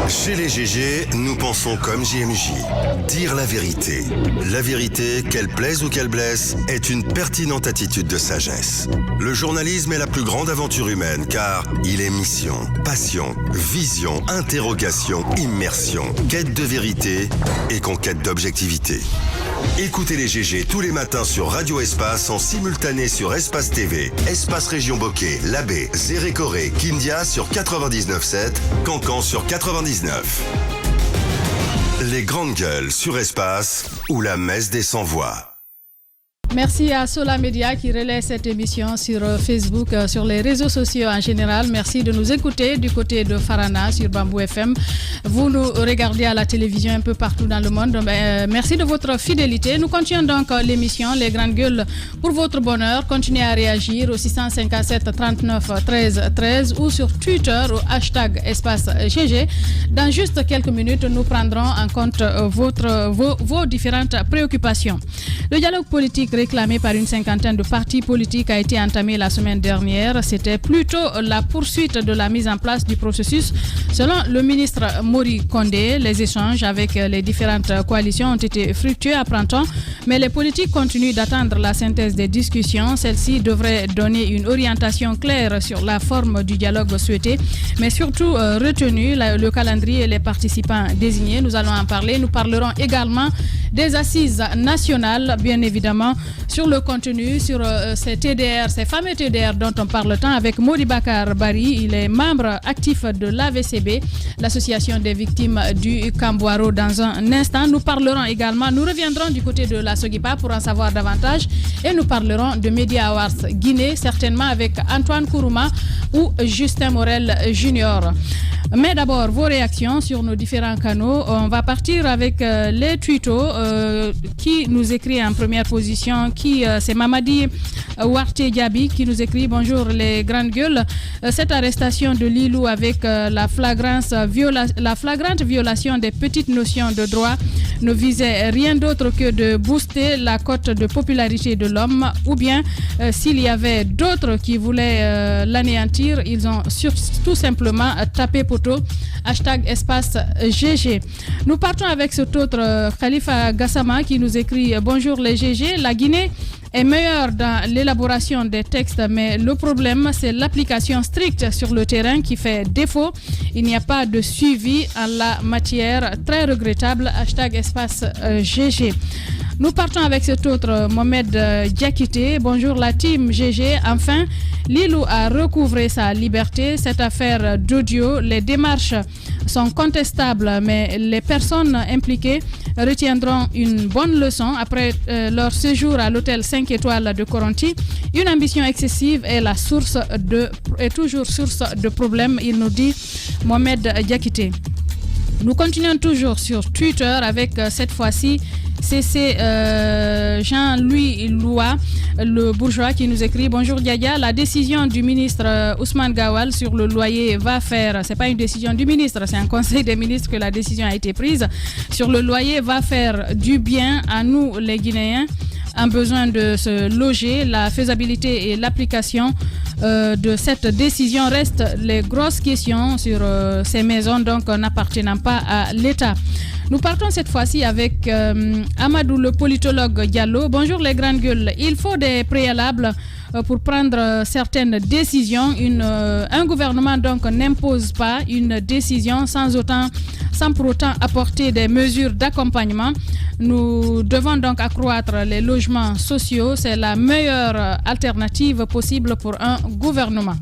Chez les GG, nous pensons comme JMJ. Dire la vérité. La vérité, qu'elle plaise ou qu'elle blesse, est une pertinente attitude de sagesse. Le journalisme est la plus grande aventure humaine car il est mission, passion, vision, interrogation, immersion, quête de vérité et conquête d'objectivité. Écoutez les GG tous les matins sur Radio Espace en simultané sur Espace TV, Espace Région Bokeh, Labé, Zérékoré, Kindia sur 99.7, Cancan sur 99. Les grandes gueules sur Espace ou la messe des sans-voix. Merci à Sola Media qui relaie cette émission sur Facebook, sur les réseaux sociaux en général. Merci de nous écouter du côté de Farana sur Bamboo FM. Vous nous regardez à la télévision un peu partout dans le monde. Merci de votre fidélité. Nous continuons donc l'émission Les Grandes Gueules pour votre bonheur. Continuez à réagir au 657 39 13 13 ou sur Twitter au hashtag Espace GG. Dans juste quelques minutes, nous prendrons en compte vos différentes préoccupations. Le dialogue politique réclamé par une cinquantaine de partis politiques a été entamé la semaine dernière. C'était plutôt la poursuite de la mise en place du processus. Selon le ministre Mori Kondé, les échanges avec les différentes coalitions ont été fructueux à printemps, mais les politiques continuent d'attendre la synthèse des discussions. Celle-ci devrait donner une orientation claire sur la forme du dialogue souhaité, mais surtout retenu le calendrier et les participants désignés. Nous allons en parler. Nous parlerons également des assises nationales, bien évidemment, sur le contenu, sur ces TDR, ces fameux TDR dont on parle tant avec Modi Bakar Bari. Il est membre actif de l'AVCB, l'association des victimes du Kambouaro. Dans un instant, nous parlerons également, nous reviendrons du côté de la Sogipa pour en savoir davantage et nous parlerons de Media Awards Guinée, certainement avec Antoine Kourouma ou Justin Morel Junior. Mais d'abord, vos réactions sur nos différents canaux. On va partir avec les tutos qui nous écrit en première position. C'est Mamadi Ouarte Diaby qui nous écrit: bonjour les grandes gueules. Cette arrestation de Lilou avec la flagrante violation des petites notions de droit ne visait rien d'autre que de booster la cote de popularité de l'homme, ou bien s'il y avait d'autres qui voulaient l'anéantir, ils ont tout simplement tapé poteau. Hashtag Espace GG. Nous partons avec cet autre Khalifa Gassama qui nous écrit: bonjour les GG, la Guinée est meilleure dans l'élaboration des textes, mais le problème, c'est l'application stricte sur le terrain qui fait défaut. Il n'y a pas de suivi en la matière. Très regrettable. Hashtag Espace GG. Nous partons avec cet autre Mohamed Diakité. Bonjour la team GG. Enfin, Lilou a recouvré sa liberté. Cette affaire d'audio, les démarches sont contestables, mais les personnes impliquées retiendront une bonne leçon après leur séjour à l'hôtel 5 étoiles de Koronti. Une ambition excessive est toujours source de problèmes, il nous dit Mohamed Diakité. Nous continuons toujours sur Twitter avec cette fois-ci CC Jean-Louis Loua, le bourgeois, qui nous écrit: bonjour Diadia, la décision du ministre Ousmane Gawal sur le loyer va faire, c'est pas une décision du ministre, c'est un conseil des ministres que la décision a été prise, sur le loyer va faire du bien à nous les Guinéens en besoin de se loger. La faisabilité et l'application de cette décision restent les grosses questions sur ces maisons donc n'appartenant pas à l'État. Nous partons cette fois-ci avec Amadou, le politologue Diallo. Bonjour les grandes gueules. Il faut des préalables pour prendre certaines décisions. Un gouvernement donc n'impose pas une décision sans pour autant apporter des mesures d'accompagnement. Nous devons donc accroître les logements sociaux. C'est la meilleure alternative possible pour un gouvernement.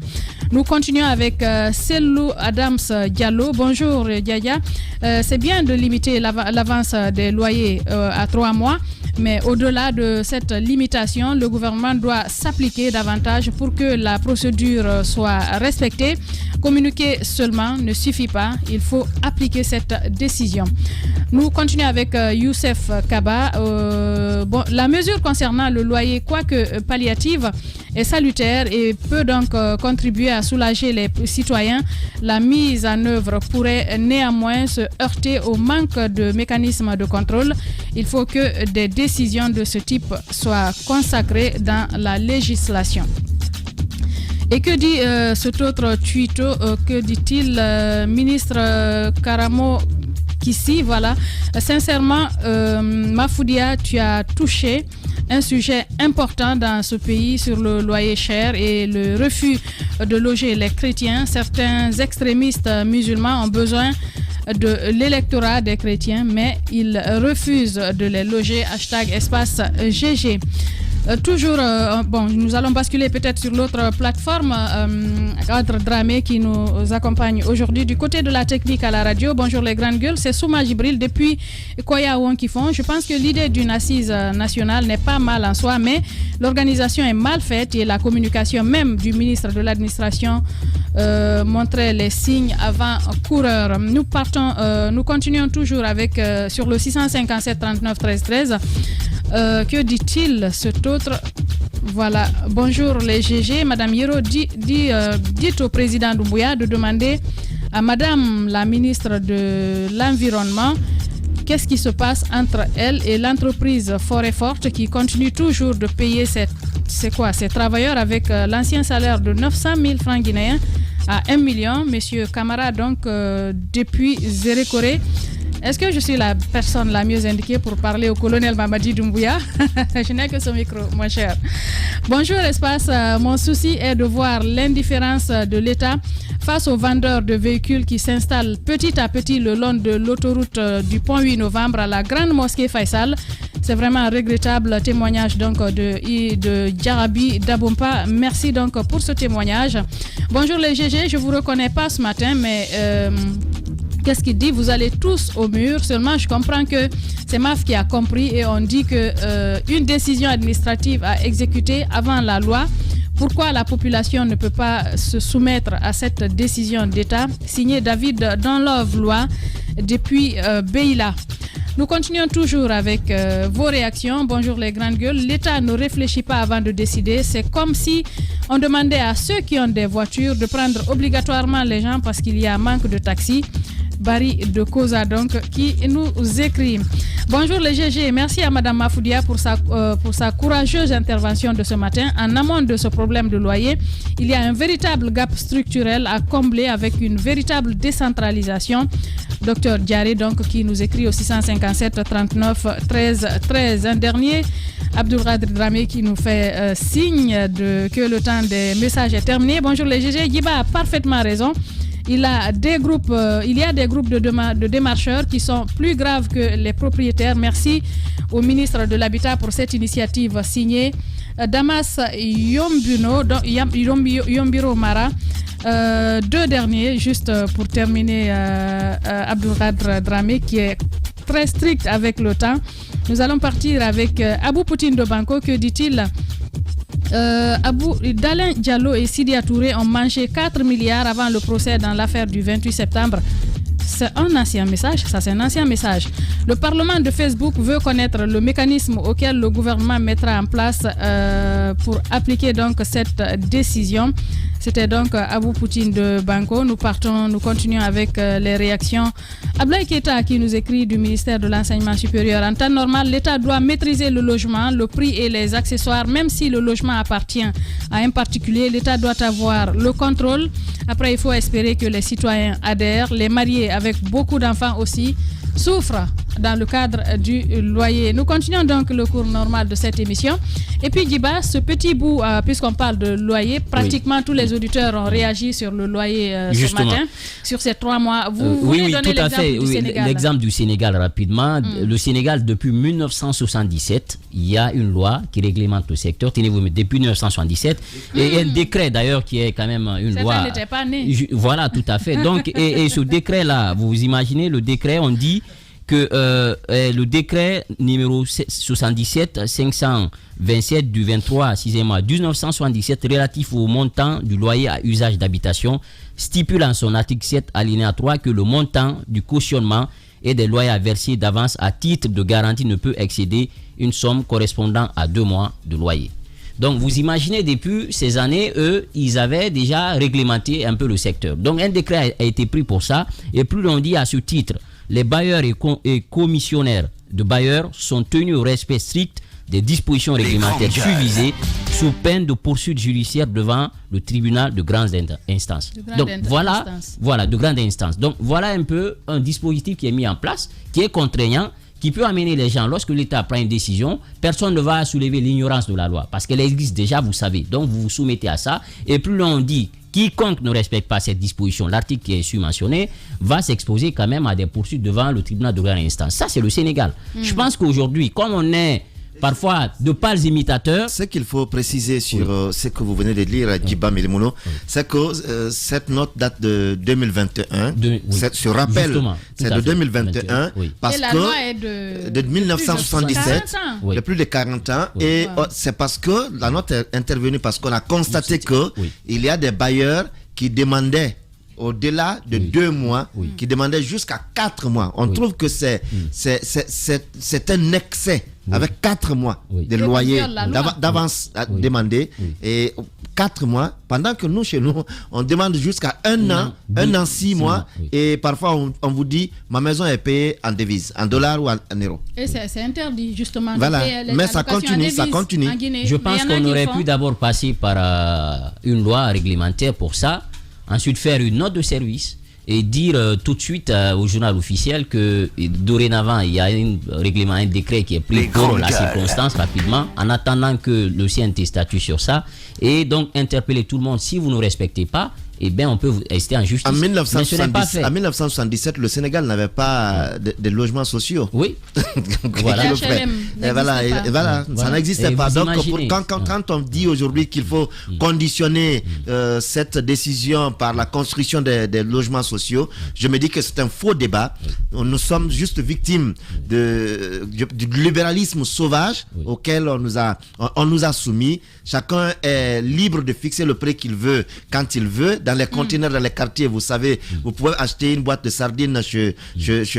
Nous continuons avec Selou Adams Diallo. Bonjour Diadia. C'est bien de limiter l'avance des loyers à 3 mois. Mais au-delà de cette limitation, le gouvernement doit s'appliquer davantage pour que la procédure soit respectée. Communiquer seulement ne suffit pas, il faut appliquer cette décision. Nous continuons avec Youssef Kaba. La mesure concernant le loyer, quoique palliative, est salutaire et peut donc contribuer à soulager les citoyens. La mise en œuvre pourrait néanmoins se heurter au manque de mécanismes de contrôle. Il faut que des décisions de ce type soient consacrées dans la législation. Et que dit cet autre tweeto, que dit-il, ministre Karamo Kissi, voilà. Sincèrement, Mafoudia, tu as touché un sujet important dans ce pays sur le loyer cher et le refus de loger les chrétiens. Certains extrémistes musulmans ont besoin de l'électorat des chrétiens, mais ils refusent de les loger. #espace GG. Toujours, nous allons basculer peut-être sur l'autre plateforme, Cadre Dramé qui nous accompagne aujourd'hui du côté de la technique à la radio. Bonjour les grandes gueules, c'est Souma Jibril depuis Koya Wonkifon. Je pense que l'idée d'une assise nationale n'est pas mal en soi, mais l'organisation est mal faite et la communication même du ministre de l'administration montrait les signes avant-coureurs. Nous continuons toujours avec sur le 657 39 13 13. Que dit-il cet autre? Voilà, bonjour les GG. Madame Hiro, dites au président Doumbouya de demander à Madame la ministre de l'Environnement qu'est-ce qui se passe entre elle et l'entreprise Forêt Forte qui continue toujours de payer ses travailleurs avec l'ancien salaire de 900 000 francs guinéens à 1 million. Monsieur Camara, donc depuis Zérékoré. Est-ce que je suis la personne la mieux indiquée pour parler au colonel Mamadi Doumbouya? Je n'ai que ce micro, mon cher. Bonjour, espace. Mon souci est de voir l'indifférence de l'État face aux vendeurs de véhicules qui s'installent petit à petit le long de l'autoroute du pont 8 novembre à la grande mosquée Faisal. C'est vraiment un regrettable témoignage donc de Djarabi Dabompa. Merci donc pour ce témoignage. Bonjour les GG, je ne vous reconnais pas ce matin, mais... qu'est-ce qu'il dit? Vous allez tous au mur. Seulement, je comprends que c'est MAF qui a compris et on dit qu'une décision administrative à exécuter avant la loi. Pourquoi la population ne peut pas se soumettre à cette décision d'État? Signé David Danlove Loi depuis Beila. Nous continuons toujours avec vos réactions. Bonjour les grandes gueules. L'État ne réfléchit pas avant de décider. C'est comme si on demandait à ceux qui ont des voitures de prendre obligatoirement les gens parce qu'il y a un manque de taxis. Barry de Koza donc qui nous écrit. Bonjour les GG, merci à Madame Mafoudia pour sa courageuse intervention de ce matin. En amont de ce problème de loyer, il y a un véritable gap structurel à combler avec une véritable décentralisation. Docteur Diaré donc qui nous écrit au 657 39 13 13. Un dernier, Abdoulradir Dramé qui nous fait signe que le temps des messages est terminé. Bonjour les GG, Yiba a parfaitement raison. Il y a des groupes de démarcheurs qui sont plus graves que les propriétaires. Merci au ministre de l'Habitat pour cette initiative signée Damas Yombiro Mara. Deux derniers, juste pour terminer, Abdoulradir Dramé qui est très strict avec le temps. Nous allons partir avec Abou Poutine de Banco. Que dit-il? Dalin Diallo et Sidia Touré ont mangé 4 milliards avant le procès dans l'affaire du 28 septembre. C'est un ancien message, ça c'est un ancien message. Le Parlement de Facebook veut connaître le mécanisme auquel le gouvernement mettra en place pour appliquer donc cette décision. C'était donc Abou Poutine de Banco. Nous continuons avec les réactions. Ablaï Keita qui nous écrit du ministère de l'Enseignement supérieur. En temps normal, l'État doit maîtriser le logement, le prix et les accessoires. Même si le logement appartient à un particulier, l'État doit avoir le contrôle. Après, il faut espérer que les citoyens adhèrent. Les mariés avec beaucoup d'enfants aussi souffrent dans le cadre du loyer. Nous continuons donc le cours normal de cette émission. Et puis Djiba, ce petit bout, puisqu'on parle de loyer, pratiquement tous les auditeurs ont réagi sur le loyer ce matin, sur ces 3 mois. Vous voulez donner l'exemple du Sénégal? L'exemple du Sénégal rapidement. Le Sénégal, depuis 1977, il y a une loi qui réglemente le secteur. Tenez-vous, depuis 1977. Et un décret d'ailleurs qui est quand même une loi. N'était pas né. Voilà, tout à fait. Donc, et ce décret-là, vous imaginez, le décret, on dit que le décret numéro 77 527 du 23 6e mois 1977 relatif au montant du loyer à usage d'habitation stipule en son article 7 alinéa 3 que le montant du cautionnement et des loyers à verser d'avance à titre de garantie ne peut excéder une somme correspondant à 2 mois de loyer. Donc vous imaginez, depuis ces années, eux, ils avaient déjà réglementé un peu le secteur. Donc un décret a été pris pour ça, et plus l'on dit à ce titre, les bailleurs et commissionnaires de bailleurs sont tenus au respect strict des dispositions réglementaires suivisées sous peine de poursuite judiciaire devant le tribunal de grande instance. Donc voilà, de grande instance. Donc voilà un peu un dispositif qui est mis en place, qui est contraignant, qui peut amener les gens, lorsque l'État prend une décision, personne ne va soulever l'ignorance de la loi, parce qu'elle existe déjà, vous savez. Donc vous vous soumettez à ça, et plus l'on dit quiconque ne respecte pas cette disposition, l'article qui est su-mentionné, va s'exposer quand même à des poursuites devant le tribunal de grande instance. Ça, c'est le Sénégal. Je pense qu'aujourd'hui, comme on est parfois de pâles imitateurs. Ce qu'il faut préciser sur ce que vous venez de lire, Djiba Melimouno, c'est que cette note date de 2021. Ce rappel, c'est de 2021, parce que de 1977, de plus de 40 ans, et c'est parce que la note est intervenue parce qu'on a constaté que il y a des bailleurs qui demandaient au-delà de 2 mois, qui demandaient jusqu'à 4 mois. On trouve que c'est un excès. Avec 4 mois de loyer d'avance demandé, et 4 mois, pendant que nous, chez nous, on demande jusqu'à 1 an, 6 mois, et parfois on vous dit, ma maison est payée en devise, en dollars ou en euros. Et c'est interdit, justement. Voilà, mais ça continue. Je pense qu'on aurait pu d'abord passer par une loi réglementaire pour ça, ensuite faire une note de service, et dire tout de suite au journal officiel que dorénavant il y a un règlement, un décret qui est pris pour la circonstance rapidement, en attendant que le CNT statue sur ça, et donc interpeller tout le monde. Si vous ne respectez pas, eh bien on peut rester en justice. En 1977, le Sénégal n'avait pas de logements sociaux. Oui. Voilà. Ça n'existait pas. Donc quand on dit aujourd'hui qu'il faut conditionner cette décision par la construction des logements sociaux, je me dis que c'est un faux débat. Nous sommes juste victimes du libéralisme sauvage auquel on nous a soumis. Chacun est libre de fixer le prix qu'il veut quand il veut. Dans les conteneurs, dans les quartiers, vous savez, vous pouvez acheter une boîte de sardines chez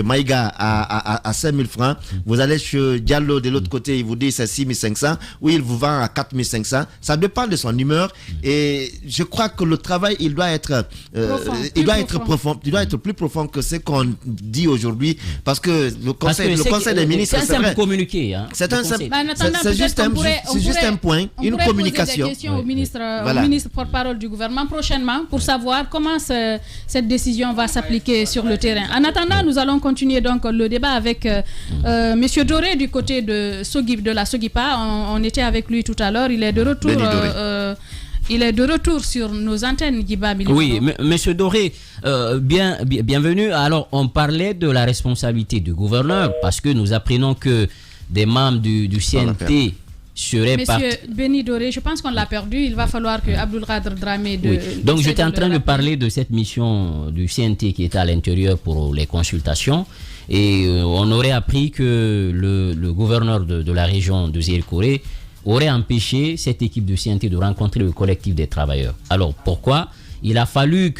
Maïga à 5 000 francs. Vous allez chez Diallo de l'autre côté, il vous dit c'est 6 500. Oui, il vous vend à 4 500. Ça dépend de son humeur. Et je crois que le travail, il doit être profond. Il doit être plus profond que ce qu'on dit aujourd'hui. Parce que le conseil des ministres, c'est un simple communiqué. Hein, c'est juste un point, une communication. Poser des questions au ministre porte-parole du gouvernement prochainement pour savoir comment cette décision va s'appliquer sur le terrain. En attendant, nous allons continuer donc le débat avec Monsieur Doré du côté de la Sogipa. On était avec lui tout à l'heure. Il est de retour. Il est de retour sur nos antennes, Djiba Melimouno. Oui, Monsieur Doré, bienvenue. Alors, on parlait de la responsabilité du gouverneur parce que nous apprenons que des membres du CNT seraient Monsieur Béni Doré, je pense qu'on l'a perdu. Il va falloir que Abdoulkhadr Dramé... Donc, j'étais en train de parler de cette mission du CNT qui était à l'intérieur pour les consultations. Et on aurait appris que le gouverneur de la région de Zéry-Koré aurait empêché cette équipe de CNT de rencontrer le collectif des travailleurs. Alors, pourquoi? Il a fallu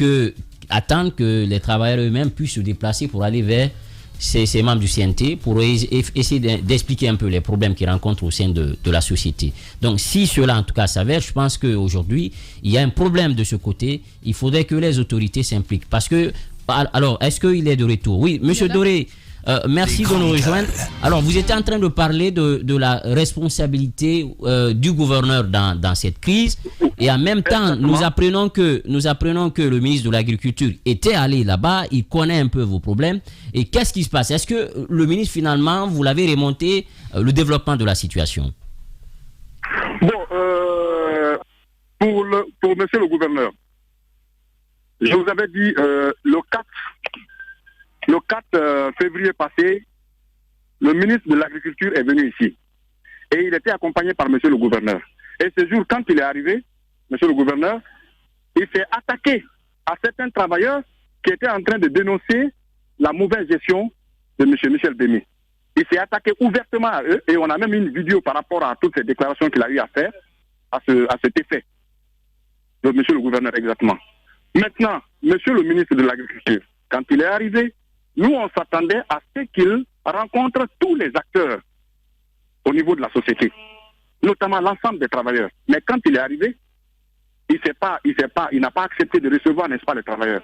attendre que les travailleurs eux-mêmes puissent se déplacer pour aller vers ces membres du CNT pour essayer d'expliquer un peu les problèmes qu'ils rencontrent au sein de la société. Donc, si cela en tout cas s'avère, je pense qu'aujourd'hui, il y a un problème de ce côté. Il faudrait que les autorités s'impliquent. Parce que, alors, est-ce qu'il est de retour? Oui, Monsieur Doré, merci de nous rejoindre. Alors, vous étiez en train de parler de la responsabilité du gouverneur dans cette crise. Et en même temps, nous apprenons que le ministre de l'Agriculture était allé là-bas. Il connaît un peu vos problèmes. Et qu'est-ce qui se passe? Est-ce que le ministre, finalement, vous l'avez remonté le développement de la situation? Bon, pour monsieur le gouverneur, je vous avais dit le 4 février passé, le ministre de l'Agriculture est venu ici. Et il était accompagné par monsieur le gouverneur. Et ce jour, quand il est arrivé, monsieur le gouverneur, il s'est attaqué à certains travailleurs qui étaient en train de dénoncer la mauvaise gestion de monsieur Michel Béni. Il s'est attaqué ouvertement à eux et on a même une vidéo par rapport à toutes ces déclarations qu'il a eu à faire à cet effet. De monsieur le gouverneur, exactement. Maintenant, monsieur le ministre de l'Agriculture, quand il est arrivé, nous, on s'attendait à ce qu'il rencontre tous les acteurs au niveau de la société, notamment l'ensemble des travailleurs. Mais quand il est arrivé, il n'a pas accepté de recevoir, n'est-ce pas, les travailleurs.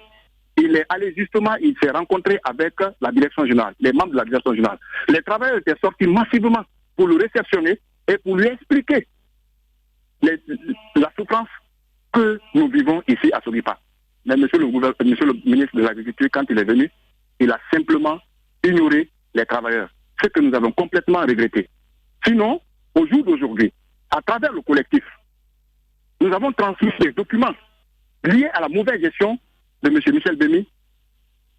Il est allé justement, il s'est rencontré avec la direction générale, les membres de la direction générale. Les travailleurs étaient sortis massivement pour le réceptionner et pour lui expliquer la souffrance que nous vivons ici à Sogipa. Mais monsieur le ministre de l'Agriculture, quand il est venu, il a simplement ignoré les travailleurs. Ce que nous avons complètement regretté. Sinon, au jour d'aujourd'hui, à travers le collectif, nous avons transmis des documents liés à la mauvaise gestion de M. Michel Bémy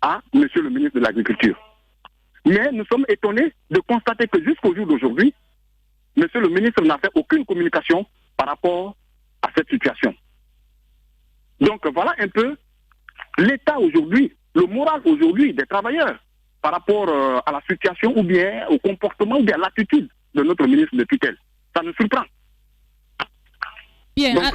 à M. le ministre de l'Agriculture. Mais nous sommes étonnés de constater que jusqu'au jour d'aujourd'hui, M. le ministre n'a fait aucune communication par rapport à cette situation. Donc voilà un peu l'état aujourd'hui, le moral aujourd'hui des travailleurs par rapport à la situation ou bien au comportement ou bien à l'attitude de notre ministre de tutelle. Ça nous surprend. Bien, donc,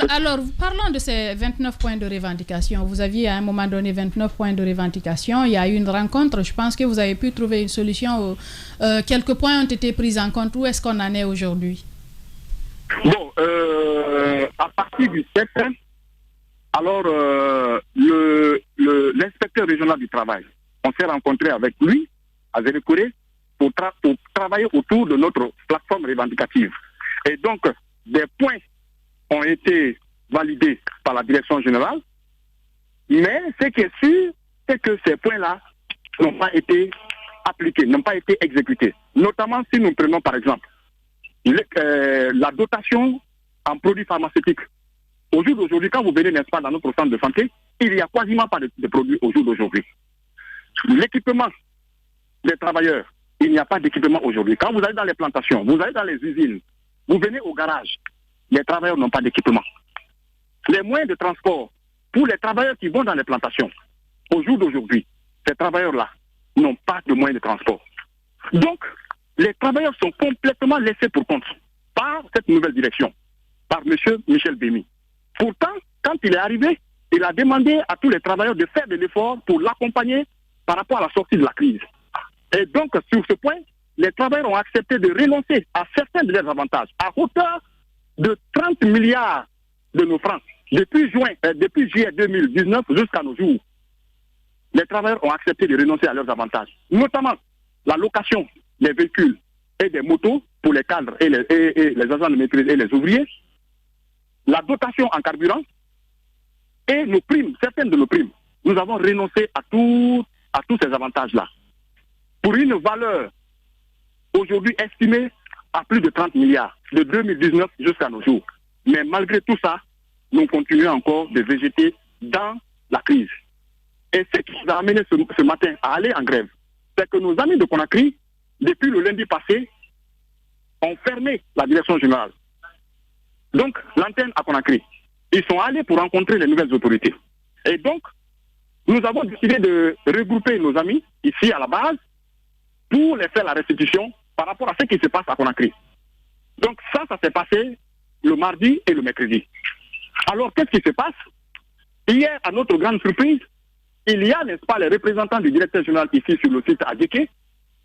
alors, parlons de ces 29 points de revendication. Vous aviez à un moment donné 29 points de revendication. Il y a eu une rencontre. Je pense que vous avez pu trouver une solution. Quelques points ont été pris en compte. Où est-ce qu'on en est aujourd'hui? Bon, à partir du 7, alors l'inspecteur régional du travail, on s'est rencontré avec lui à Zérékoré pour travailler autour de notre plateforme revendicative. Et donc, des points ont été validés par la direction générale, mais ce qui est sûr, c'est que ces points-là n'ont pas été appliqués, n'ont pas été exécutés. Notamment si nous prenons par exemple la dotation en produits pharmaceutiques. Au jour d'aujourd'hui, quand vous venez, n'est-ce pas, dans notre centre de santé, il n'y a quasiment pas de produits au jour d'aujourd'hui. L'équipement des travailleurs, il n'y a pas d'équipement aujourd'hui. Quand vous allez dans les plantations, vous allez dans les usines, vous venez au garage, les travailleurs n'ont pas d'équipement. Les moyens de transport pour les travailleurs qui vont dans les plantations, au jour d'aujourd'hui, ces travailleurs-là n'ont pas de moyens de transport. Donc, les travailleurs sont complètement laissés pour compte par cette nouvelle direction, par M. Michel Bémy. Pourtant, quand il est arrivé, il a demandé à tous les travailleurs de faire de l'effort pour l'accompagner par rapport à la sortie de la crise. Et donc, sur ce point, les travailleurs ont accepté de renoncer à certains de leurs avantages à hauteur de 30 milliards de nos francs. Depuis juillet 2019 jusqu'à nos jours, les travailleurs ont accepté de renoncer à leurs avantages, notamment la location des véhicules et des motos pour les cadres et les agents de maîtrise et les ouvriers, la dotation en carburant et nos primes, certaines de nos primes. Nous avons renoncé à tous ces avantages-là pour une valeur aujourd'hui estimée à plus de 30 milliards, de 2019 jusqu'à nos jours. Mais malgré tout ça, nous continuons encore de végéter dans la crise. Et ce qui nous a amené ce matin à aller en grève, c'est que nos amis de Conakry, depuis le lundi passé, ont fermé la direction générale. Donc, l'antenne à Conakry. Ils sont allés pour rencontrer les nouvelles autorités. Et donc, nous avons décidé de regrouper nos amis ici à la base pour les faire la restitution par rapport à ce qui se passe à Conakry. Donc ça s'est passé le mardi et le mercredi. Alors qu'est-ce qui se passe? Hier, à notre grande surprise, il y a, n'est-ce pas, les représentants du directeur général ici sur le site Adjeke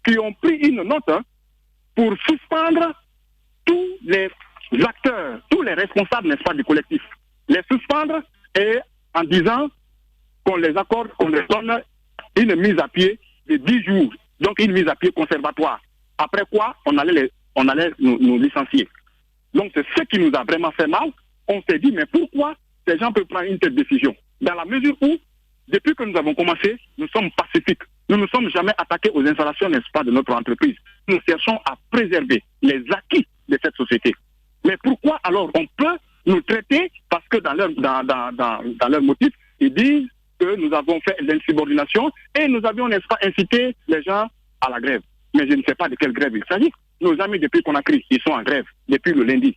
qui ont pris une note pour suspendre tous les acteurs, tous les responsables, n'est-ce pas, du collectif. Les suspendre et en disant qu'on les accorde, qu'on les donne une mise à pied de 10 jours. Donc une mise à pied conservatoire. Après quoi, on allait nous licencier. Donc c'est ce qui nous a vraiment fait mal. On s'est dit, mais pourquoi ces gens peuvent prendre une telle décision? Dans la mesure où, depuis que nous avons commencé, nous sommes pacifiques. Nous ne sommes jamais attaqués aux installations, n'est-ce pas, de notre entreprise. Nous cherchons à préserver les acquis de cette société. Mais pourquoi alors on peut nous traiter, parce que dans leur motif, ils disent que nous avons fait l'insubordination et nous avions, n'est-ce pas, incité les gens à la grève. Mais je ne sais pas de quelle grève il s'agit. Nos amis, depuis Conakry, ils sont en grève, depuis le lundi.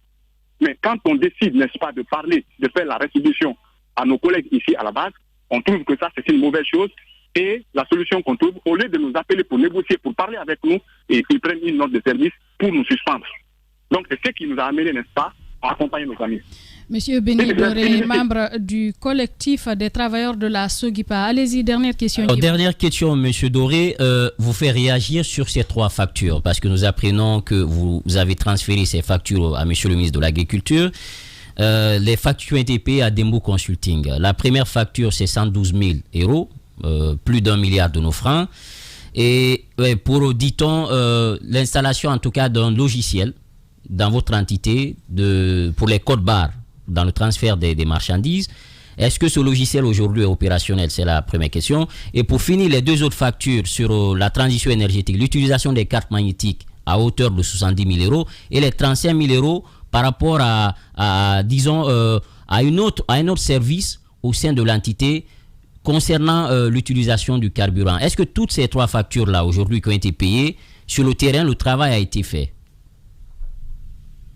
Mais quand on décide, n'est-ce pas, de parler, de faire la restitution à nos collègues ici à la base, on trouve que ça, c'est une mauvaise chose. Et la solution qu'on trouve, au lieu de nous appeler pour négocier, pour parler avec nous, et ils prennent une note de service pour nous suspendre. Donc, c'est ce qui nous a amené, n'est-ce pas, à accompagner nos amis. Monsieur Bény Doré, membre du collectif des travailleurs de la Sogipa. Allez-y, dernière question. Dernière question, Monsieur Doré. Vous fait réagir sur ces 3 factures, parce que nous apprenons que vous avez transféré ces factures à Monsieur le ministre de l'Agriculture. Les factures ont été payées à Dembo Consulting. La première facture, c'est 112 000 euros, plus d'1 milliard de nos francs. Et pour, dit-on, l'installation, en tout cas, d'un logiciel dans votre entité pour les codes barres dans le transfert des marchandises. Est-ce que ce logiciel aujourd'hui est opérationnel? C'est la première question. Et pour finir, les deux autres factures sur la transition énergétique, l'utilisation des cartes magnétiques à hauteur de 70 000 € et les 35 000 € par rapport à un autre service au sein de l'entité concernant l'utilisation du carburant. Est-ce que toutes ces trois factures-là aujourd'hui qui ont été payées, sur le terrain, le travail a été fait?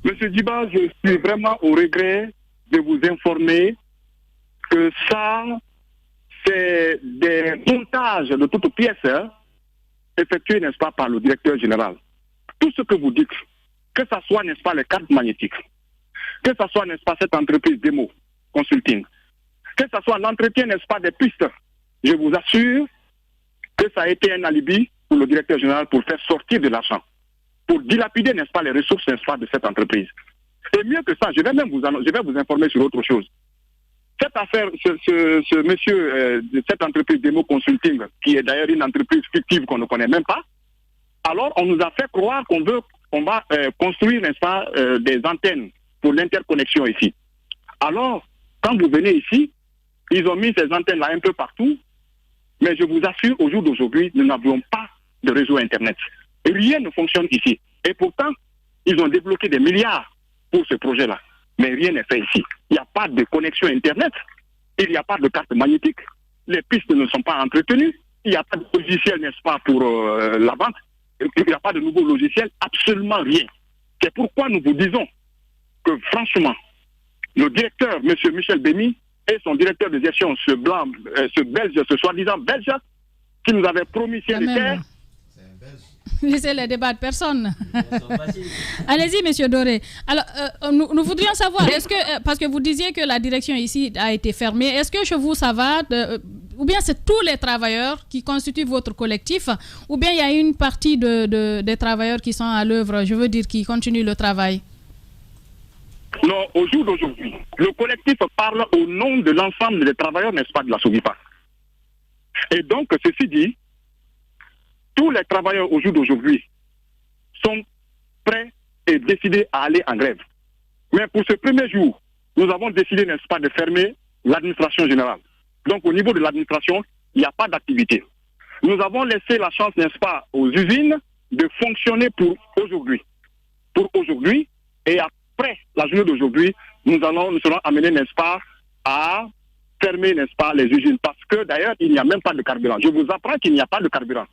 Monsieur Djiba, je suis vraiment au regret de vous informer que ça, c'est des montages de toutes pièces effectués, n'est-ce pas, par le directeur général. Tout ce que vous dites, que ce soit, n'est-ce pas, les cartes magnétiques, que ce soit, n'est-ce pas, cette entreprise Demo Consulting, que ce soit l'entretien, n'est-ce pas, des pistes, je vous assure que ça a été un alibi pour le directeur général pour faire sortir de l'argent, pour dilapider, n'est-ce pas, les ressources, n'est-ce pas, de cette entreprise. Et mieux que ça, je vais vous informer sur autre chose. Cette affaire, ce monsieur de cette entreprise Demo Consulting, qui est d'ailleurs une entreprise fictive qu'on ne connaît même pas, alors on nous a fait croire qu'on va construire, n'est-ce pas, des antennes pour l'interconnexion ici. Alors, quand vous venez ici, ils ont mis ces antennes-là un peu partout, mais je vous assure, au jour d'aujourd'hui, nous n'avions pas de réseau Internet. Rien ne fonctionne ici. Et pourtant, ils ont débloqué des milliards pour ce projet-là. Mais rien n'est fait ici. Il n'y a pas de connexion Internet. Il n'y a pas de carte magnétique. Les pistes ne sont pas entretenues. Il n'y a pas de logiciel, n'est-ce pas, pour la vente. Il n'y a pas de nouveau logiciel. Absolument rien. C'est pourquoi nous vous disons que, franchement, le directeur, M. Michel Bémy, et son directeur de gestion, ce belge, ce soi-disant belge, qui nous avait promis ciel et terre. C'est le débat de personne. Allez-y, monsieur Doré. Alors, nous voudrions savoir, est-ce que, parce que vous disiez que la direction ici a été fermée, est-ce que chez vous ça va, ou bien c'est tous les travailleurs qui constituent votre collectif, ou bien il y a une partie des travailleurs qui sont à l'œuvre, je veux dire, qui continuent le travail? Non, au jour d'aujourd'hui, le collectif parle au nom de l'ensemble des travailleurs, n'est-ce pas, de la SOGIPA. Et donc, ceci dit, tous les travailleurs au jour d'aujourd'hui sont prêts et décidés à aller en grève. Mais pour ce premier jour, nous avons décidé, n'est-ce pas, de fermer l'administration générale. Donc au niveau de l'administration, il n'y a pas d'activité. Nous avons laissé la chance, n'est-ce pas, aux usines de fonctionner pour aujourd'hui. Pour aujourd'hui, et après la journée d'aujourd'hui, nous serons amenés, n'est-ce pas, à fermer, n'est-ce pas, les usines. Parce que d'ailleurs, il n'y a même pas de carburant. Je vous apprends qu'il n'y a pas de carburant.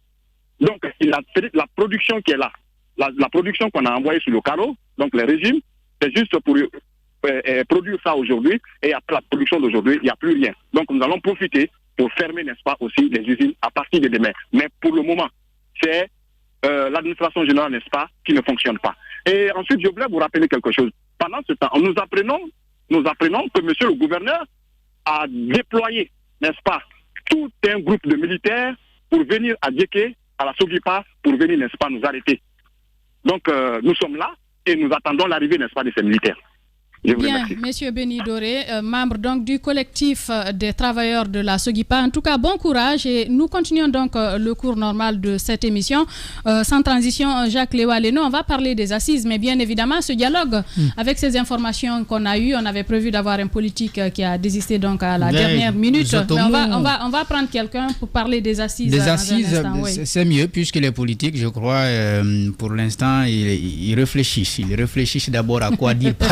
Donc, la production qui est là, la production qu'on a envoyée sur le carreau, donc les régimes, c'est juste pour produire ça aujourd'hui, et après la production d'aujourd'hui, il n'y a plus rien. Donc, nous allons profiter pour fermer, n'est-ce pas, aussi les usines à partir de demain. Mais pour le moment, c'est l'administration générale, n'est-ce pas, qui ne fonctionne pas. Et ensuite, je voulais vous rappeler quelque chose. Pendant ce temps, nous apprenons que monsieur le gouverneur a déployé, n'est-ce pas, tout un groupe de militaires pour venir à Dieké, à la Sogipa, pour venir, n'est-ce pas, nous arrêter. Donc, nous sommes là et nous attendons l'arrivée, n'est-ce pas, de ces militaires. Bien, Monsieur Béni Doré, membre donc du collectif des travailleurs de la Sogipa. En tout cas, bon courage et nous continuons donc le cours normal de cette émission. Sans transition, Jacques Léo-Aleno, on va parler des assises, mais bien évidemment, ce dialogue, avec ces informations qu'on a eues, on avait prévu d'avoir un politique qui a désisté donc à la dernière minute. Mais on va prendre quelqu'un pour parler des assises. Des assises, c'est mieux puisque les politiques, je crois, pour l'instant, ils réfléchissent. Ils réfléchissent d'abord à quoi dire par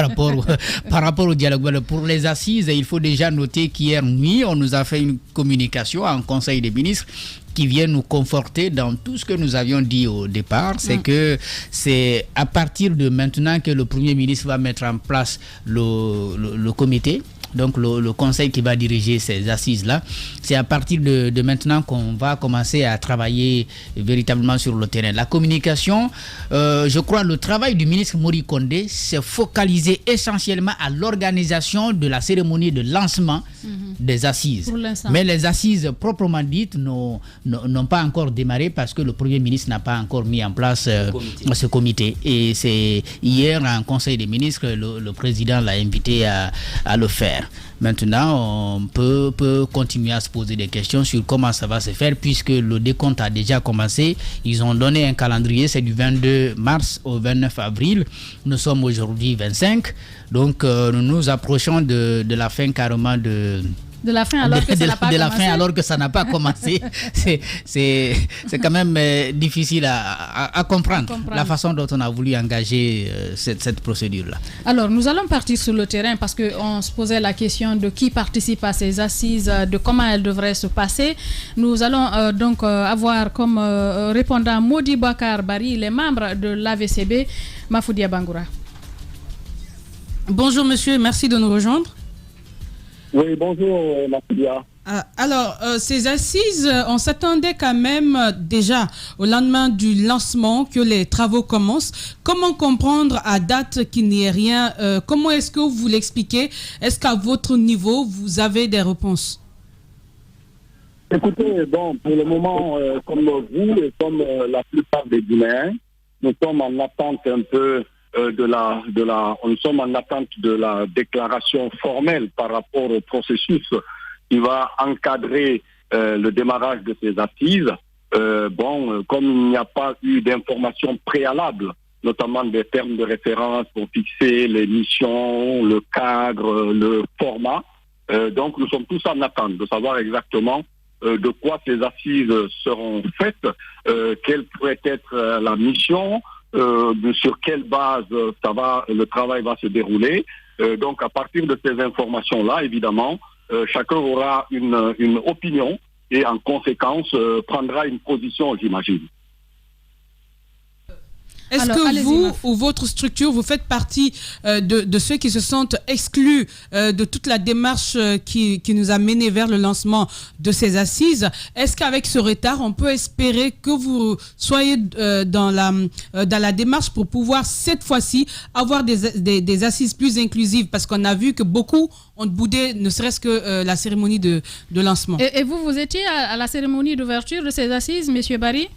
rapport au dialogue. Pour les assises, il faut déjà noter qu'hier nuit, on nous a fait une communication en Conseil des ministres qui vient nous conforter dans tout ce que nous avions dit au départ. C'est que c'est à partir de maintenant que le Premier ministre va mettre en place le comité. Donc le conseil qui va diriger ces assises-là, c'est à partir de maintenant qu'on va commencer à travailler véritablement sur le terrain. La communication, je crois, le travail du ministre Mori Kondé s'est focalisé essentiellement à l'organisation de la cérémonie de lancement des assises. Mais les assises proprement dites n'ont pas encore démarré parce que le Premier ministre n'a pas encore mis en place ce comité. Et c'est hier, en Conseil des ministres, le président l'a invité à le faire. faire. Maintenant, on peut continuer à se poser des questions sur comment ça va se faire, puisque le décompte a déjà commencé. Ils ont donné un calendrier, c'est du 22 mars au 29 avril. Nous sommes aujourd'hui 25. Donc, nous nous approchons de la fin carrément de la fin alors que ça n'a pas commencé. De la fin alors que ça n'a pas commencé. C'est quand même difficile à comprendre la façon dont on a voulu engager cette procédure-là. Alors, nous allons partir sur le terrain parce qu'on se posait la question de qui participe à ces assises, de comment elles devraient se passer. Nous allons donc avoir comme répondant Modi Bakar Bari, les membres de l'AVCB, Mafoudia Bangoura. Bonjour monsieur, merci de nous rejoindre. Oui, bonjour Mafoudia. Alors, ces assises, on s'attendait quand même déjà au lendemain du lancement que les travaux commencent. Comment comprendre à date qu'il n'y ait rien? Comment est-ce que vous l'expliquez? Est-ce qu'à votre niveau, vous avez des réponses? Écoutez, bon, pour le moment, comme vous et comme la plupart des Guinéens, nous sommes en attente un peu nous sommes en attente de la déclaration formelle par rapport au processus qui va encadrer le démarrage de ces assises. Comme il n'y a pas eu d'informations préalables, notamment des termes de référence pour fixer les missions, le cadre, le format, donc nous sommes tous en attente de savoir exactement de quoi ces assises seront faites, quelle pourrait être la mission, sur quelle base le travail va se dérouler. Donc à partir de ces informations-là, évidemment, chacun aura une opinion et en conséquence prendra une position, j'imagine. Est-ce que vous ou votre structure, vous faites partie de ceux qui se sentent exclus de toute la démarche qui nous a menés vers le lancement de ces assises? Est-ce qu'avec ce retard, on peut espérer que vous soyez dans la démarche pour pouvoir cette fois-ci avoir des assises plus inclusives? Parce qu'on a vu que beaucoup ont boudé ne serait-ce que la cérémonie de lancement. Et vous étiez à la cérémonie d'ouverture de ces assises, M. Barry?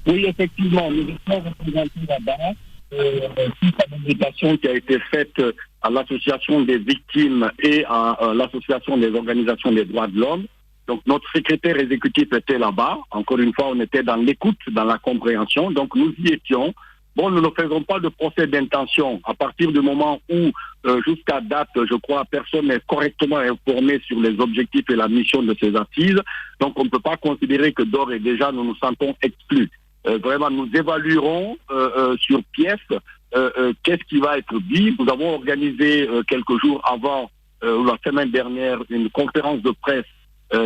Oui, effectivement, nous sommes représentés là-bas. Toute la délégation qui a été faite à l'association des victimes et à l'association des organisations des droits de l'homme. Donc notre secrétaire exécutif était là-bas. Encore une fois, on était dans l'écoute, dans la compréhension. Donc nous y étions. Bon, nous ne faisons pas de procès d'intention. À partir du moment où, jusqu'à date, je crois, personne n'est correctement informé sur les objectifs et la mission de ces assises. Donc on ne peut pas considérer que d'ores et déjà nous nous sentons exclus. Vraiment, nous évaluerons sur pièce qu'est-ce qui va être dit. Nous avons organisé quelques jours avant, la semaine dernière, une conférence de presse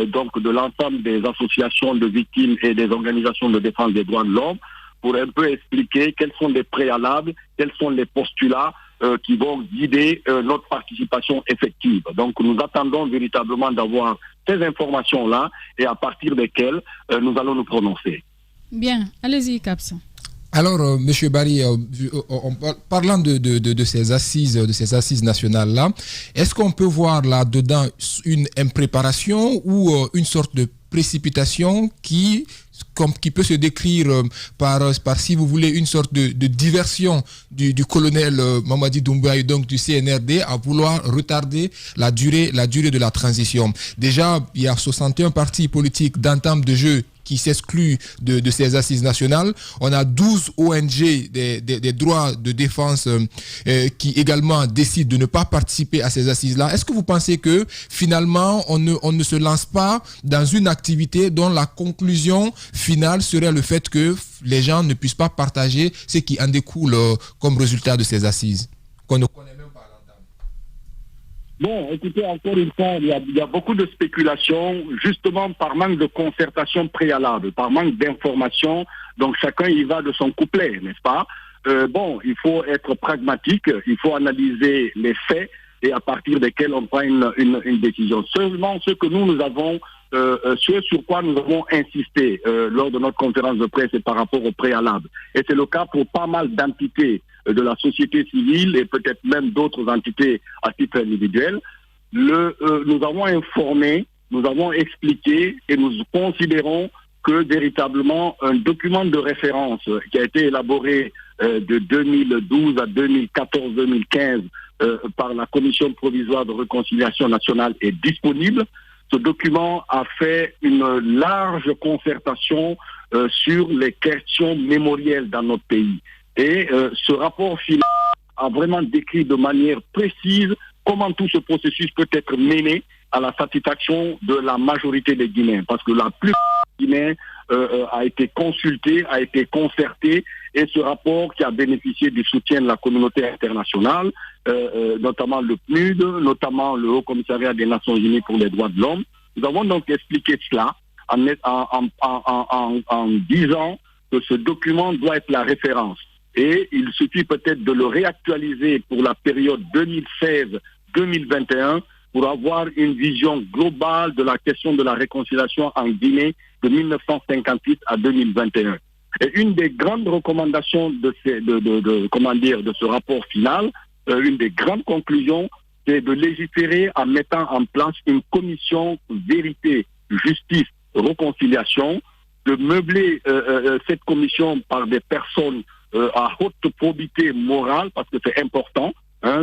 donc de l'ensemble des associations de victimes et des organisations de défense des droits de l'homme pour un peu expliquer quels sont les préalables, quels sont les postulats qui vont guider notre participation effective. Donc nous attendons véritablement d'avoir ces informations-là et à partir desquelles nous allons nous prononcer. Bien, allez-y, Caps. Alors, M. Barry, parlant de ces assises nationales-là, est-ce qu'on peut voir là-dedans une impréparation ou une sorte de précipitation qui peut se décrire par, si vous voulez, une sorte de diversion du colonel Mamadi Doumbouya et donc du CNRD à vouloir retarder la durée de la transition. Déjà, il y a 61 partis politiques d'entame de jeu qui s'excluent de ces assises nationales. On a 12 ONG des droits de défense qui également décident de ne pas participer à ces assises-là. Est-ce que vous pensez que finalement on ne se lance pas dans une activité dont la conclusion finale serait le fait que les gens ne puissent pas partager ce qui en découle comme résultat de ces assises qu'on ne connaît même pas à l'entame? Bon, écoutez, encore une fois, il y a beaucoup de spéculations, justement par manque de concertation préalable, par manque d'information. Donc chacun y va de son couplet, n'est-ce pas? Il faut être pragmatique, il faut analyser les faits et à partir desquels on prend une décision. Seulement ce que nous avons, ce sur quoi nous avons insisté lors de notre conférence de presse et par rapport au préalable. Et c'est le cas pour pas mal d'entités de la société civile et peut-être même d'autres entités à titre individuel. Nous avons informé, nous avons expliqué et nous considérons que véritablement un document de référence qui a été élaboré de 2012 à 2014-2015 par la Commission provisoire de réconciliation nationale est disponible. Ce document a fait une large concertation sur les questions mémorielles dans notre pays. Et ce rapport final a vraiment décrit de manière précise comment tout ce processus peut être mené à la satisfaction de la majorité des Guinéens. Parce que la plupart des Guinéens a été consulté, a été concerté, et ce rapport qui a bénéficié du soutien de la communauté internationale, notamment le PNUD, notamment le Haut Commissariat des Nations Unies pour les droits de l'homme. Nous avons donc expliqué cela en disant que ce document doit être la référence. Et il suffit peut-être de le réactualiser pour la période 2016-2021 pour avoir une vision globale de la question de la réconciliation en Guinée de 1958 à 2021. Et une des grandes recommandations de ce rapport final, une des grandes conclusions, c'est de légiférer en mettant en place une commission vérité, justice, réconciliation, de meubler cette commission par des personnes à haute probité morale, parce que c'est important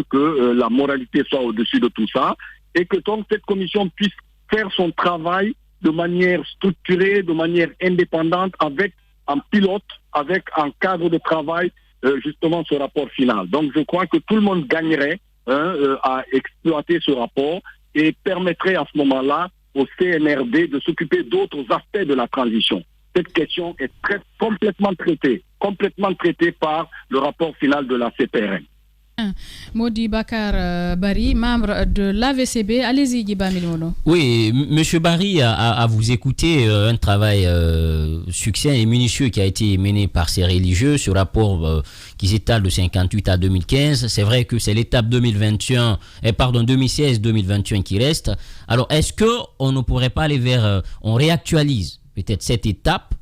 que la moralité soit au-dessus de tout ça, et que donc cette commission puisse faire son travail de manière structurée, de manière indépendante, avec un pilote, avec un cadre de travail, justement ce rapport final. Donc je crois que tout le monde gagnerait à exploiter ce rapport et permettrait à ce moment-là au CNRD de s'occuper d'autres aspects de la transition. Cette question est complètement traitée par le rapport final de la CPRN. Modi Bakar Bari, membre de l'AVCB. Allez-y, Djiba Milmono. Oui, Monsieur Bari, à vous écouter, un travail succinct et minutieux qui a été mené par ces religieux, ce rapport qui s'étale de 58 à 2015. C'est vrai que c'est l'étape 2016-2021 qui reste. Alors, est-ce qu'on ne pourrait pas aller vers... on réactualise peut-être cette étape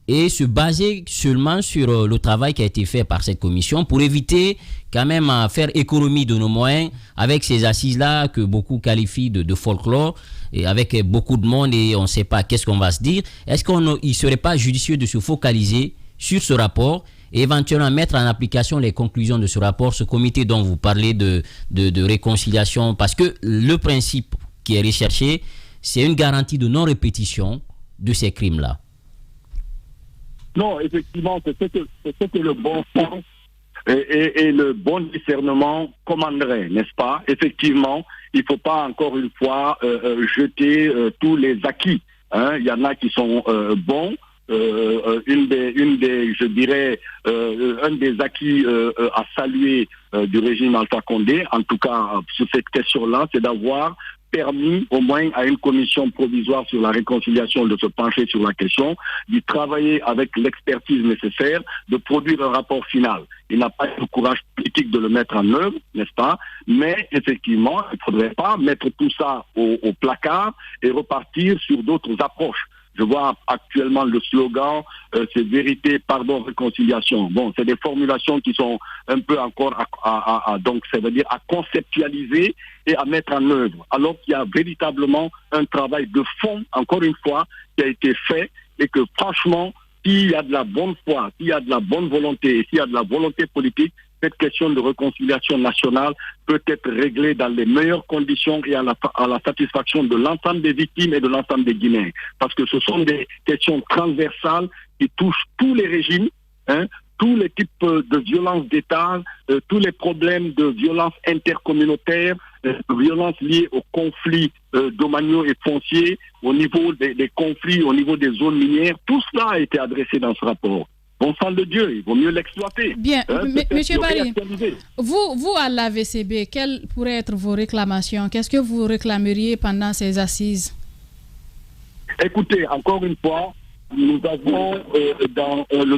et se baser seulement sur le travail qui a été fait par cette commission pour éviter quand même à faire économie de nos moyens avec ces assises-là que beaucoup qualifient de folklore et avec beaucoup de monde et on ne sait pas qu'est-ce qu'on va se dire. Est-ce qu'il ne serait pas judicieux de se focaliser sur ce rapport et éventuellement mettre en application les conclusions de ce rapport, ce comité dont vous parlez de réconciliation, parce que le principe qui est recherché, c'est une garantie de non-répétition de ces crimes-là. Non, effectivement, c'est ce que le bon sens et le bon discernement commanderaient, n'est-ce pas? Effectivement, il ne faut pas encore une fois jeter tous les acquis. Il y en a qui sont bons. Un des acquis à saluer du régime Alpha Condé, en tout cas sur cette question-là, c'est d'avoir permis au moins à une commission provisoire sur la réconciliation de se pencher sur la question, d'y travailler avec l'expertise nécessaire, de produire un rapport final. Il n'a pas eu le courage politique de le mettre en œuvre, n'est-ce pas? Mais effectivement, il ne faudrait pas mettre tout ça au placard et repartir sur d'autres approches. Je vois actuellement le slogan, c'est vérité, pardon, réconciliation. Bon, c'est des formulations qui sont un peu encore donc ça veut dire à conceptualiser et à mettre en œuvre. Alors qu'il y a véritablement un travail de fond, encore une fois, qui a été fait et que franchement, s'il y a de la bonne foi, s'il y a de la bonne volonté et s'il y a de la volonté politique, cette question de réconciliation nationale peut être réglée dans les meilleures conditions et à la satisfaction de l'ensemble des victimes et de l'ensemble des Guinéens. Parce que ce sont des questions transversales qui touchent tous les régimes, tous les types de violences d'État, tous les problèmes de violences intercommunautaires, de violences liées aux conflits domaniaux et fonciers, au niveau des conflits, au niveau des zones minières. Tout cela a été adressé dans ce rapport. Bon sang de Dieu, il vaut mieux l'exploiter. Bien, Monsieur Bari, vous à l'AVCB, quelles pourraient être vos réclamations? Qu'est-ce que vous réclameriez pendant ces assises? Écoutez, encore une fois, nous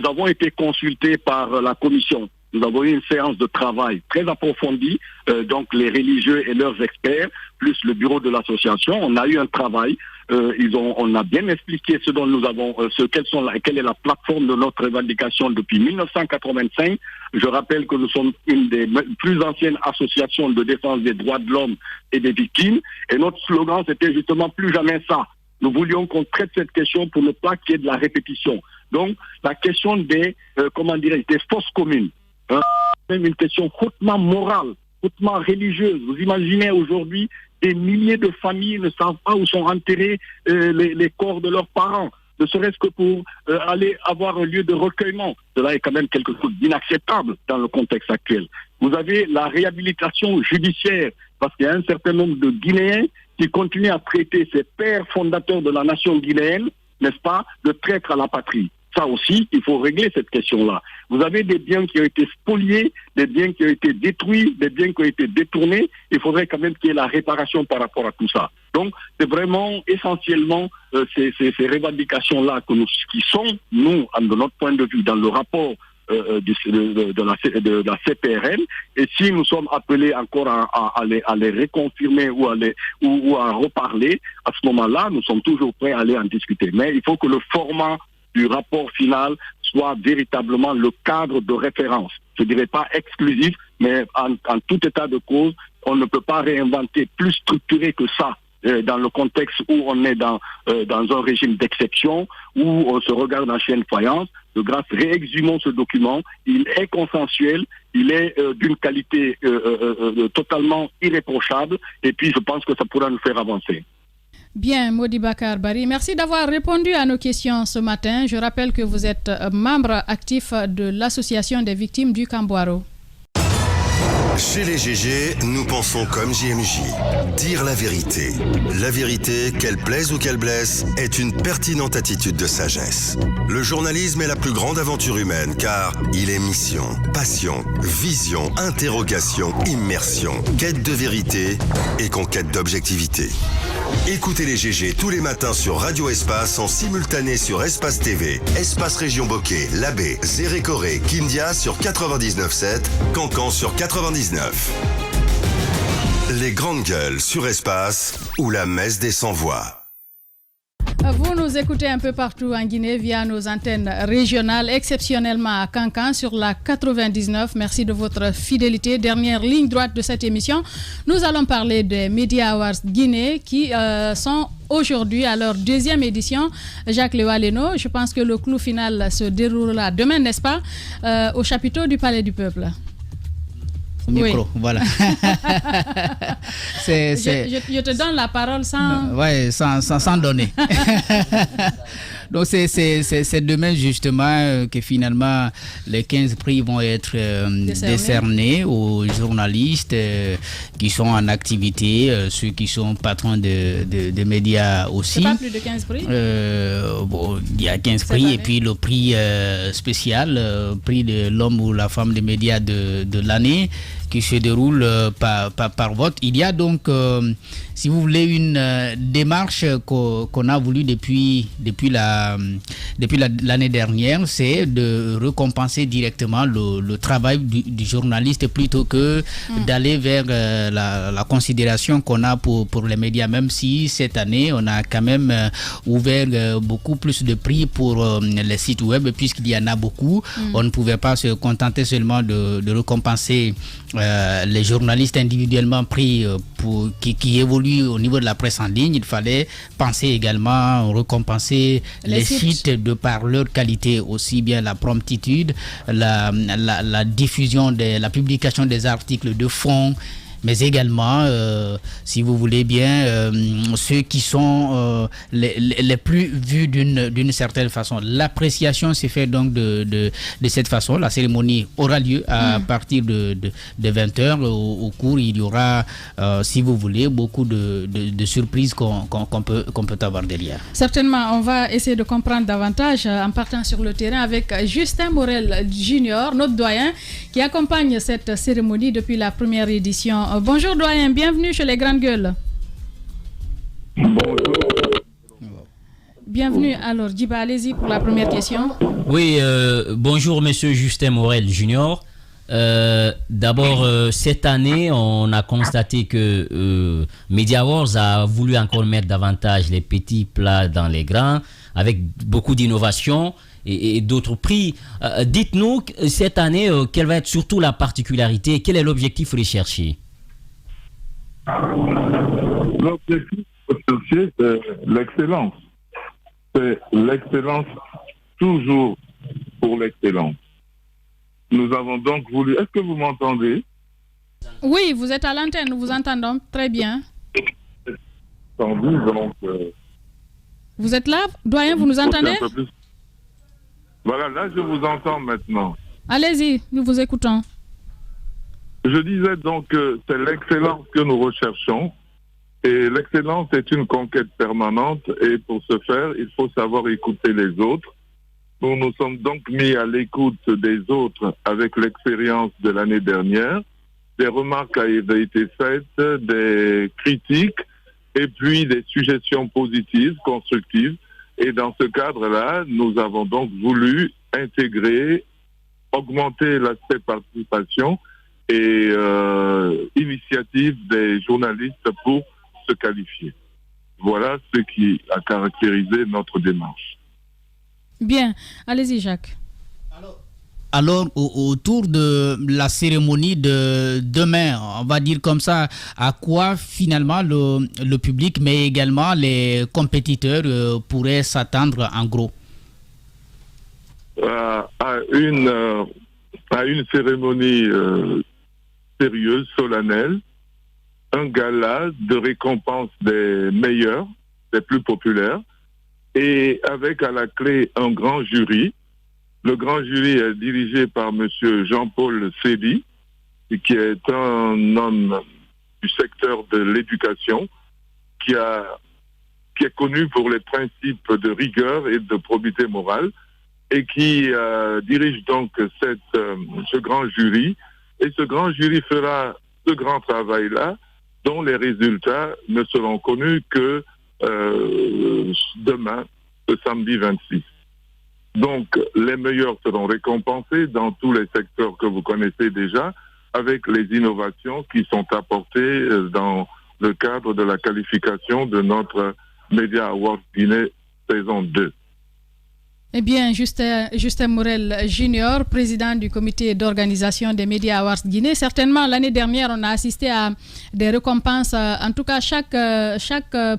avons été consultés par la commission. Nous avons eu une séance de travail très approfondie, donc les religieux et leurs experts, plus le bureau de l'association. On a eu un travail. On a bien expliqué ce dont nous avons, quelle est la plateforme de notre revendication depuis 1985. Je rappelle que nous sommes une des plus anciennes associations de défense des droits de l'homme et des victimes. Et notre slogan, c'était justement plus jamais ça. Nous voulions qu'on traite cette question pour ne pas qu'il y ait de la répétition. Donc, la question des fausses communes. Même une question hautement morale hautement religieuses. Vous imaginez aujourd'hui des milliers de familles ne savent pas où sont enterrés les corps de leurs parents, ne serait-ce que pour aller avoir un lieu de recueillement. Cela est quand même quelque chose d'inacceptable dans le contexte actuel. Vous avez la réhabilitation judiciaire, parce qu'il y a un certain nombre de Guinéens qui continuent à traiter ces pères fondateurs de la nation guinéenne, n'est-ce pas, de traîtres à la patrie. Ça aussi, il faut régler cette question-là. Vous avez des biens qui ont été spoliés, des biens qui ont été détruits, des biens qui ont été détournés. Il faudrait quand même qu'il y ait la réparation par rapport à tout ça. Donc, c'est vraiment essentiellement ces revendications-là qui sont, nous, de notre point de vue, dans le rapport de la CPRN. Et si nous sommes appelés encore à les reconfirmer ou à reparler, à ce moment-là, nous sommes toujours prêts à aller en discuter. Mais il faut que le format du rapport final soit véritablement le cadre de référence. Je ne dirais pas exclusif, mais en tout état de cause, on ne peut pas réinventer plus structuré que ça dans le contexte où on est dans un régime d'exception, où on se regarde en chaîne de faïence. De grâce, réexhumons ce document. Il est consensuel, il est d'une qualité totalement irréprochable, et puis je pense que ça pourra nous faire avancer. Bien, Modiba Karbari, merci d'avoir répondu à nos questions ce matin. Je rappelle que vous êtes membre actif de l'Association des victimes du Camboiro. Chez les GG, nous pensons comme JMJ. Dire la vérité. La vérité, qu'elle plaise ou qu'elle blesse, est une pertinente attitude de sagesse. Le journalisme est la plus grande aventure humaine car il est mission, passion, vision, interrogation, immersion, quête de vérité et conquête d'objectivité. Écoutez les GG tous les matins sur Radio Espace en simultané sur Espace TV, Espace Région Bokeh, Labé, Zérékoré, Kindia sur 99.7, Cancan sur 99. Les grandes gueules sur Espace ou la messe des sans-voix. Vous nous écoutez un peu partout en Guinée via nos antennes régionales, exceptionnellement à Cancan sur la 99. Merci de votre fidélité. Dernière ligne droite de cette émission. Nous allons parler des Media Awards Guinée qui sont aujourd'hui à leur deuxième édition. Jacques Lewaleno, je pense que le clou final se déroulera demain, n'est-ce pas, au chapiteau du Palais du Peuple. Micro, oui. Voilà. Je te donne la parole sans donner. Donc c'est demain justement que finalement les 15 prix vont être décernés aux journalistes qui sont en activité, ceux qui sont patrons de médias aussi. C'est pas plus de 15 prix il y a 15 prix et puis le prix spécial, prix de l'homme ou la femme des médias de l'année qui se déroule par vote. Il y a donc, si vous voulez, une démarche qu'on a voulu depuis l'année dernière, c'est de récompenser directement le travail du journaliste plutôt que d'aller vers la considération qu'on a pour les médias, même si cette année, on a quand même ouvert beaucoup plus de prix pour les sites web, puisqu'il y en a beaucoup. On ne pouvait pas se contenter seulement de récompenser les journalistes individuellement pris qui évoluent au niveau de la presse en ligne. Il fallait penser également récompenser les sites de par leur qualité, aussi bien la promptitude, la diffusion, la publication des articles de fond, mais également, si vous voulez bien, ceux qui sont les plus vus d'une certaine façon. L'appréciation s'est faite donc de cette façon. La cérémonie aura lieu à partir de 20h. Au cours, il y aura, si vous voulez, beaucoup de surprises qu'on peut avoir derrière. Certainement, on va essayer de comprendre davantage en partant sur le terrain avec Justin Morel Junior, notre doyen, qui accompagne cette cérémonie depuis la première édition. Bonjour doyen, bienvenue chez les Grandes Gueules. Bonjour. Bienvenue. Alors, Djiba, allez-y pour la première question. Oui, bonjour monsieur Justin Morel Junior. D'abord, cette année, on a constaté que Media Awards a voulu encore mettre davantage les petits plats dans les grands, avec beaucoup d'innovations et d'autres prix. Dites-nous, cette année, quelle va être surtout la particularité, quel est l'objectif recherché? L'objectif recherché, c'est l'excellence. C'est l'excellence, toujours pour l'excellence. Nous avons donc voulu... Est-ce que vous m'entendez? Oui, vous êtes à l'antenne, nous vous entendons très bien. Vous êtes là, doyen, vous nous entendez? Voilà, là je vous entends maintenant. Allez-y, nous vous écoutons. Je disais donc que c'est l'excellence que nous recherchons. Et l'excellence est une conquête permanente. Et pour ce faire, il faut savoir écouter les autres. Nous nous sommes donc mis à l'écoute des autres avec l'expérience de l'année dernière. Des remarques avaient été faites, des critiques et puis des suggestions positives, constructives. Et dans ce cadre-là, nous avons donc voulu intégrer, augmenter l'aspect participation et initiative des journalistes pour se qualifier. Voilà ce qui a caractérisé notre démarche. Bien, allez-y Jacques. Alors, autour de la cérémonie de demain, on va dire comme ça, à quoi finalement le public, mais également les compétiteurs pourraient s'attendre en gros? À une cérémonie sérieuse, solennelle, un gala de récompense des meilleurs, des plus populaires, et avec à la clé un grand jury. Le grand jury est dirigé par M. Jean-Paul Sédi, qui est un homme du secteur de l'éducation, qui est connu pour les principes de rigueur et de probité morale, et qui dirige donc ce grand jury. Et ce grand jury fera ce grand travail-là, dont les résultats ne seront connus que demain, le samedi 26. Donc, les meilleurs seront récompensés dans tous les secteurs que vous connaissez déjà, avec les innovations qui sont apportées dans le cadre de la qualification de notre Media Awards Guinée saison 2. Eh bien, Justin Morel Junior, président du comité d'organisation des Media Awards Guinée. Certainement, l'année dernière, on a assisté à des récompenses. En tout cas, chaque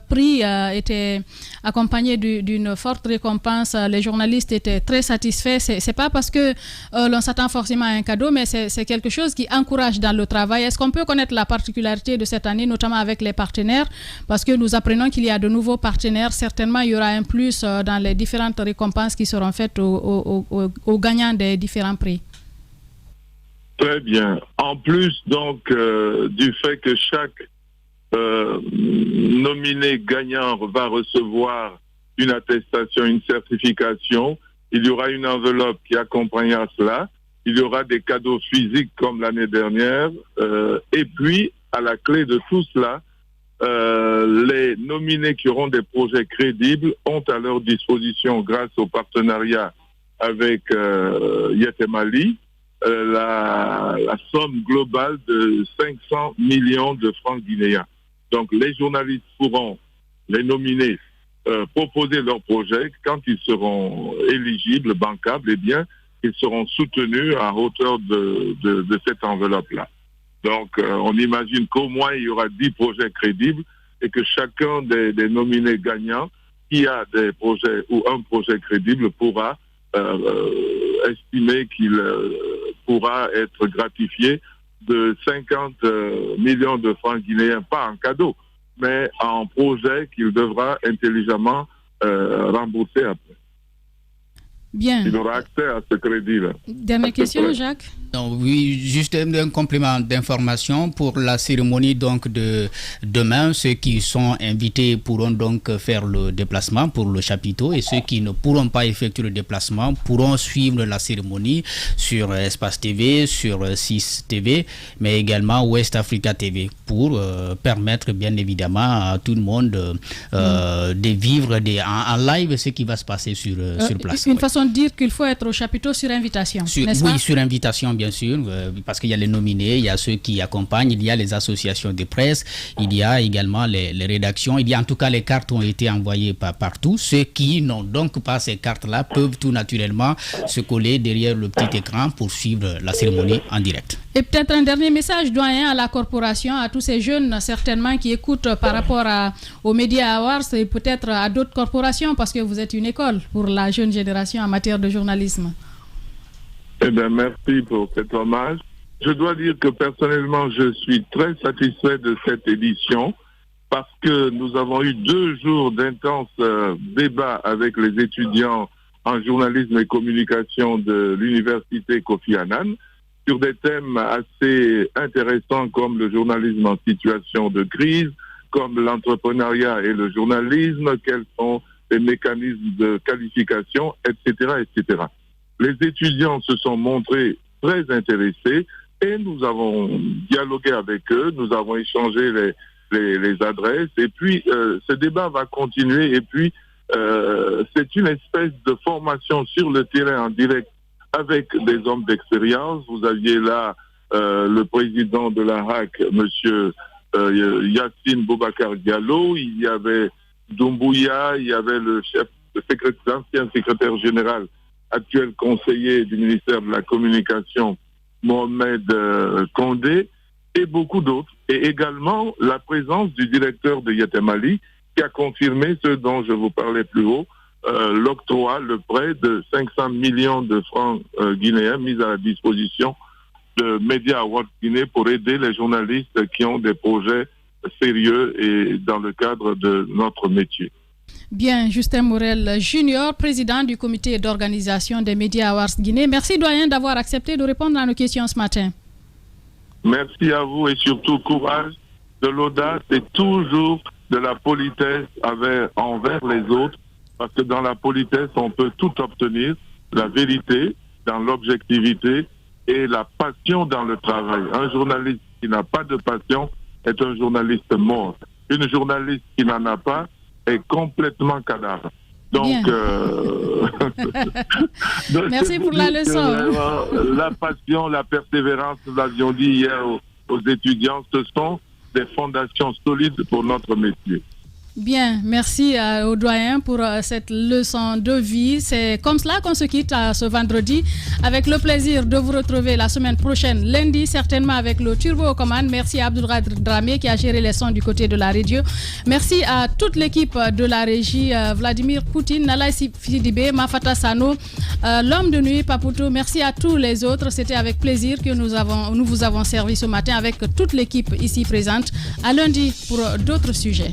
prix était accompagné d'une forte récompense. Les journalistes étaient très satisfaits. C'est pas parce que l'on s'attend forcément à un cadeau, mais c'est quelque chose qui encourage dans le travail. Est-ce qu'on peut connaître la particularité de cette année, notamment avec les partenaires? Parce que nous apprenons qu'il y a de nouveaux partenaires. Certainement, il y aura un plus dans les différentes récompenses qui seront faites aux gagnants des différents prix. Très bien. En plus, donc, du fait que chaque nominé gagnant va recevoir une attestation, une certification, il y aura une enveloppe qui accompagnera cela. Il y aura des cadeaux physiques comme l'année dernière. Et puis, à la clé de tout cela, les nominés qui auront des projets crédibles ont à leur disposition, grâce au partenariat avec Yetemali, la somme globale de 500 millions de francs guinéens. Donc les journalistes pourront, les nominés, proposer leurs projets. Quand ils seront éligibles, bancables, eh bien, ils seront soutenus à hauteur de cette enveloppe-là. Donc, on imagine qu'au moins, il y aura 10 projets crédibles et que chacun des nominés gagnants qui a des projets ou un projet crédible pourra estimer qu'il pourra être gratifié de 50 millions de francs guinéens, pas en cadeau, mais en projet qu'il devra intelligemment rembourser après. Bien. Il aura accès à ce crédit-là. Dernière question, Jacques. Donc, oui, juste un complément d'information pour la cérémonie donc de demain. Ceux qui sont invités pourront donc faire le déplacement pour le chapiteau, et ceux qui ne pourront pas effectuer le déplacement pourront suivre la cérémonie sur Espace TV, sur 6 TV, mais également West Africa TV, pour permettre bien évidemment à tout le monde de vivre en live ce qui va se passer sur place. Une façon de dire qu'il faut être au chapiteau sur invitation, n'est-ce pas? Oui, sur invitation, bien sûr, parce qu'il y a les nominés, il y a ceux qui accompagnent, il y a les associations de presse, il y a également les rédactions, il y a en tout cas les cartes ont été envoyées partout. Ceux qui n'ont donc pas ces cartes-là peuvent tout naturellement se coller derrière le petit écran pour suivre la cérémonie en direct. Et peut-être un dernier message, doyen, à la corporation, à tous ces jeunes certainement qui écoutent par rapport aux Media Awards et peut-être à d'autres corporations, parce que vous êtes une école pour la jeune génération en matière de journalisme. Eh bien, merci pour cet hommage. Je dois dire que personnellement, je suis très satisfait de cette édition parce que nous avons eu 2 jours d'intenses débats avec les étudiants en journalisme et communication de l'université Kofi Annan sur des thèmes assez intéressants comme le journalisme en situation de crise, comme l'entrepreneuriat et le journalisme, quels sont les mécanismes de qualification, etc., etc. Les étudiants se sont montrés très intéressés et nous avons dialogué avec eux, nous avons échangé les adresses et puis ce débat va continuer et puis c'est une espèce de formation sur le terrain en direct avec des hommes d'expérience. Vous aviez là le président de la HAC, monsieur Yacine Boubacar Diallo, il y avait Doumbouya, il y avait l'ancien secrétaire général, actuel conseiller du ministère de la Communication, Mohamed Condé, et beaucoup d'autres. Et également la présence du directeur de Yatemali, qui a confirmé ce dont je vous parlais plus haut, l'octroi, le prêt de 500 millions de francs guinéens mis à la disposition de Media Awards Guinée pour aider les journalistes qui ont des projets sérieux et dans le cadre de notre métier. Bien, Justin Morel Junior, président du comité d'organisation des Media Awards Guinée. Merci doyen d'avoir accepté de répondre à nos questions ce matin. Merci à vous et surtout courage, de l'audace et toujours de la politesse envers les autres, parce que dans la politesse, on peut tout obtenir, la vérité, dans l'objectivité et la passion dans le travail. Un journaliste qui n'a pas de passion est un journaliste mort. Une journaliste qui n'en a pas est complètement cadavre. Donc, merci pour la leçon. La passion, la persévérance, nous l'avions dit hier aux étudiants, ce sont des fondations solides pour notre métier. Bien, merci au doyen pour cette leçon de vie. C'est comme cela qu'on se quitte ce vendredi, avec le plaisir de vous retrouver la semaine prochaine, lundi, certainement avec le Turbo aux commandes. Merci à Abdoulrahman Dramé qui a géré les sons du côté de la radio. Merci à toute l'équipe de la régie, Vladimir Poutine, Nalaï Sidibé, Mafata Sano, l'homme de nuit, Papoutou. Merci à tous les autres. C'était avec plaisir que nous vous avons servi ce matin avec toute l'équipe ici présente. À lundi pour d'autres sujets.